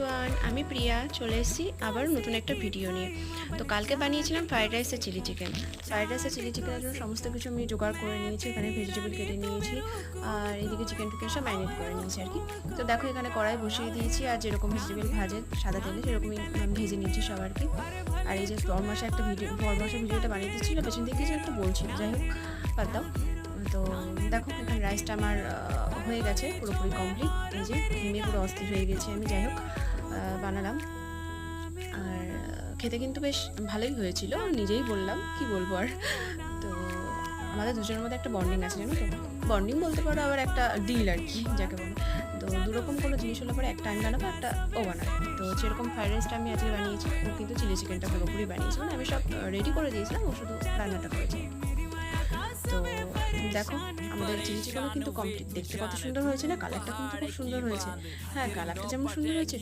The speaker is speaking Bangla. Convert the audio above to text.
এভরিওয়ান, আমি প্রিয়া চলে এসেছি আবার নতুন একটা ভিডিও নিয়ে। তো কালকে বানিয়েছিলাম ফ্রাইড রাইস আর চিলি চিকেন। ফ্রাইড রাইস আর চিলি চিকেনের জন্য সমস্ত কিছু আমি জোগাড় করে নিয়েছি। এখানে ভেজিটেবল কেটে নিয়েছি আর এদিকে চিকেন টিকেন সব ম্যারিনেট করে নিয়েছি আর কি। তো দেখো এখানে কড়াই বসিয়ে দিয়েছি আর যেরকম ভেজিটেবল ভাজে সাদা তেলে সেরকমই ভেজে নিয়েছি সব আর কি। আর এই যে বরমাসা একটা ভিডিওটা বানিয়ে দিচ্ছিল, পেছন থেকে কিছু একটা বলছিল, যাই হোক বাদ দাও। তো দেখো এখানে রাইসটা আমার হয়ে গেছে পুরোপুরি কমপ্লিট। এই যে ঘেমে পুরো অস্থির হয়ে গেছে আমি, যাই হোক বানালাম। আর খেতে কিন্তু বেশ ভালোই হয়েছিল, নিজেই বললাম, কি বলবো আর। তো আমাদের দুজনের মধ্যে একটা বন্ডিং আছে, জানো তো, বন্ডিং বলতে পারো, আবার একটা ডিল আর কি যাকে বলে। তো দুরকম কোনো জিনিস হলে পরে একটা আমি বানাবো, একটা ও বানাবো। তো যেরকম ফ্রাইড রাইসটা আমি আজকে বানিয়েছি, ও কিন্তু চিলি চিকেনটা পুরোপুরি বানিয়েছি, মানে আমি সব রেডি করে দিয়েছিলাম, ও শুধু রান্নাটা করেছি। তো দেখো আমাদের চিলি চিকেনও কিন্তু কমপ্লিট। দেখতে কত সুন্দর হয়েছে না, কালারটা কিন্তু খুব সুন্দর হয়েছে। হ্যাঁ, কালারটা যেমন সুন্দর হয়েছে